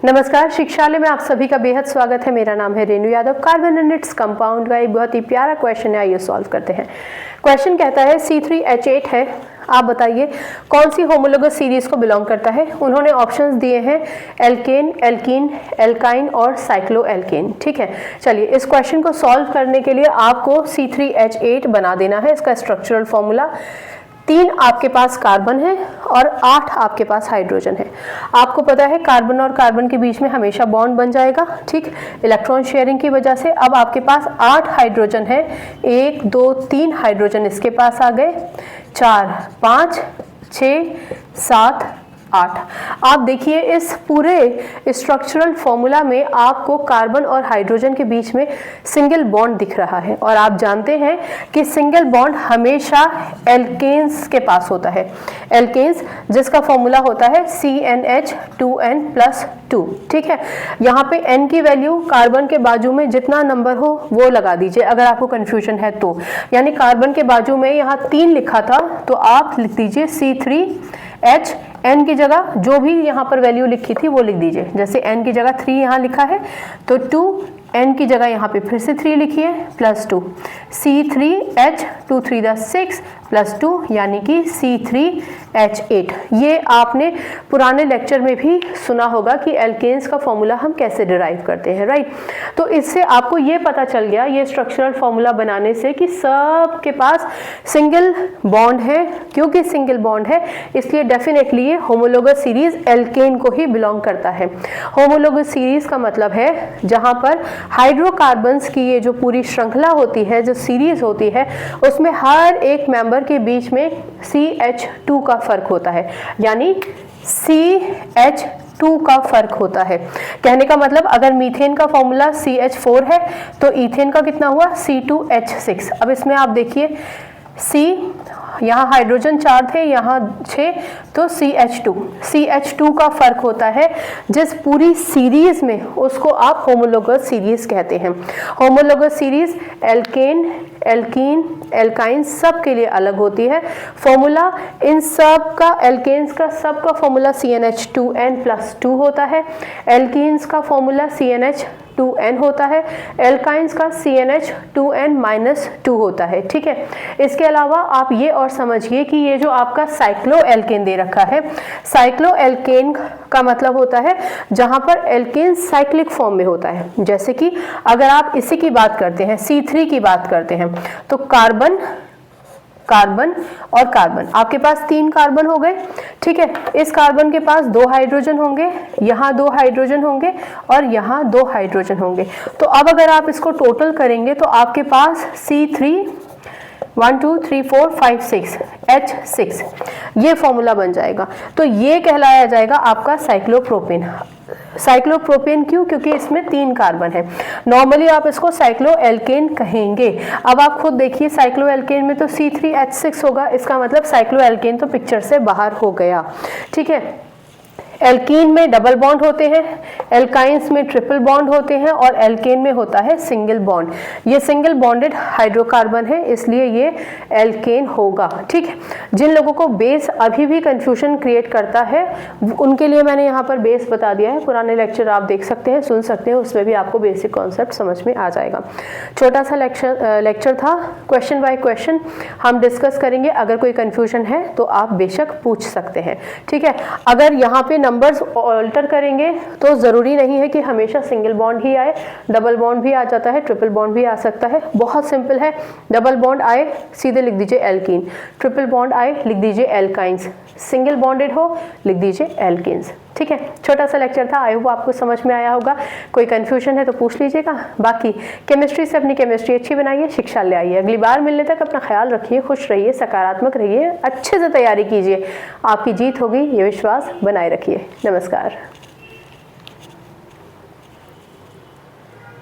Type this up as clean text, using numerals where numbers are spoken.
नमस्कार, शिक्षालय में आप सभी का बेहद स्वागत है। मेरा नाम है Renu Yadav. Carbon and its compound का एक बहुत ही प्यारा क्वेश्चन है, आइए सॉल्व करते हैं। क्वेश्चन कहता है C3H8 है, आप बताइए कौन सी होमोलोगस सीरीज को बिलोंग करता है। उन्होंने ऑप्शंस दिए हैं एल्केन, एल्कीन, एल्काइन और साइक्लोएल्केन। ठीक है, चलिए इस क्वेश्चन को सॉल्व करने के लिए आपको C3H8 बना देना है। इसका स्ट्रक्चरल फॉर्मूला 3 आपके पास कार्बन है और 8 आपके पास हाइड्रोजन है। आपको पता है कार्बन और कार्बन के बीच में हमेशा बॉन्ड बन जाएगा, ठीक, इलेक्ट्रॉन शेयरिंग की वजह से। अब आपके पास 8 हाइड्रोजन है, 1 2 3 हाइड्रोजन इसके पास आ गए, 4 5 6 7 8। आप देखिए इस पूरे स्ट्रक्चरल फॉर्मूला में आपको कार्बन और हाइड्रोजन के बीच में सिंगल बॉन्ड दिख रहा है और आप जानते हैं कि सिंगल बॉन्ड हमेशा एल्केन्स के पास होता है। एल्केन्स जिसका फॉर्मूला होता है CnH2n+2। ठीक है, यहाँ पे n की वैल्यू कार्बन के बाजू में जितना नंबर हो वो लगा दीजिए अगर आपको कंफ्यूजन है तो। यानी कार्बन के बाजू में यहाँ 3 लिखा था तो आप लिख दीजिए C3H, n की जगह जो भी यहाँ पर वैल्यू लिखी थी वो लिख दीजिए। जैसे n की जगह 3 यहाँ लिखा है तो 2, n की जगह यहाँ पे फिर से 3 लिखिए +2, C3H 2 3 6 +2 यानी कि C3H8। ये आपने पुराने लेक्चर में भी सुना होगा कि एल्केन्स का फॉर्मूला हम कैसे डिराइव करते हैं, राइट। तो इससे आपको ये पता चल गया ये स्ट्रक्चरल फॉर्मूला बनाने से कि सब के पास सिंगल बॉन्ड है। क्योंकि सिंगल बॉन्ड है इसलिए डेफिनेटली ये होमोलोगस सीरीज एल्केन को ही बिलोंग करता है। होमोलोगस सीरीज का मतलब है जहां पर हाइड्रोकार्बन्स की ये जो पूरी श्रृंखला होती है, जो सीरीज होती है, उसमें हर एक मेंबर के बीच में CH2 का फर्क होता है, यानी CH2 का फर्क होता है। कहने का मतलब अगर मीथेन का फॉर्मूला CH4 है तो ईथेन का कितना हुआ C2H6। अब इसमें आप देखिए C, यहाँ हाइड्रोजन 4 थे, यहाँ 6, तो CH2 का फर्क होता है। जिस पूरी सीरीज में उसको आप होमोलोगस सीरीज कहते हैं। Homologous series alkane, alkene, alkyne सब के लिए अलग होती है। फॉर्मूला इन सब का, एल्केन्स का सब का फॉर्मूला CnH2n+2 होता है, एल्कीन्स का फॉर्मूला CnH2n होता है, एल्काइंस का CnH2n-2 होता है। ठीक है, इसके अलावा आप ये और समझिए कि ये जो आपका साइक्लोएल्केन दे रखा है, साइक्लोएल्केन का मतलब होता है जहां पर एल्केन साइक्लिक फॉर्म में होता है। जैसे कि अगर आप इसी की बात करते हैं, C3 की बात करते हैं, तो कार्बन, कार्बन और कार्बन, आपके पास 3 कार्बन हो गए। ठीक है, इस कार्बन के पास 2 हाइड्रोजन होंगे, यहाँ 2 हाइड्रोजन होंगे और यहाँ 2 हाइड्रोजन होंगे। तो अब अगर आप इसको टोटल करेंगे तो आपके पास C3 1 2 3 4 5 6 H6 ये फॉर्मूला बन जाएगा। तो ये कहलाया जाएगा आपका साइक्लोप्रोपेन। साइक्लोप्रोपेन क्यों? क्योंकि इसमें 3 कार्बन है। नॉर्मली आप इसको साइक्लोएल्केन कहेंगे। अब आप खुद देखिए साइक्लोएल्केन में तो C3H6 होगा, इसका मतलब साइक्लोएल्केन तो पिक्चर से बाहर हो गया। ठीक है, एल्कीन में डबल बॉन्ड होते हैं, एल्काइंस में ट्रिपल बॉन्ड होते हैं और एल्केन में होता है सिंगल बॉन्ड। ये सिंगल बॉन्डेड हाइड्रोकार्बन है इसलिए ये एल्केन होगा। ठीक है, जिन लोगों को बेस अभी भी कंफ्यूजन क्रिएट करता है उनके लिए मैंने यहाँ पर बेस बता दिया है। पुराने लेक्चर आप देख सकते हैं, सुन सकते हैं, उसमें भी आपको बेसिक कॉन्सेप्ट समझ में आ जाएगा। छोटा सा लेक्चर था, क्वेश्चन बाय क्वेश्चन हम डिस्कस करेंगे। अगर कोई कंफ्यूजन है तो आप बेशक पूछ सकते हैं। ठीक है, अगर यहाँ पे नंबर्स ऑल्टर करेंगे तो ज़रूरी नहीं है कि हमेशा सिंगल बॉन्ड ही आए, डबल बॉन्ड भी आ जाता है, ट्रिपल बॉन्ड भी आ सकता है। बहुत सिंपल है, डबल बॉन्ड आए सीधे लिख दीजिए एल्कीन, ट्रिपल बॉन्ड आए लिख दीजिए एल्काइंस, सिंगल बॉन्डेड हो लिख दीजिए एल्कीन्स। ठीक है, छोटा सा लेक्चर था, आई होप आपको समझ में आया होगा। कोई कंफ्यूजन है तो पूछ लीजिएगा। बाकी केमिस्ट्री से अपनी केमिस्ट्री अच्छी बनाइए, शिक्षा ले आइए। अगली बार मिलने तक अपना ख्याल रखिए, खुश रहिए, सकारात्मक रहिए, अच्छे से तैयारी कीजिए। आपकी जीत होगी ये विश्वास बनाए रखिए। नमस्कार।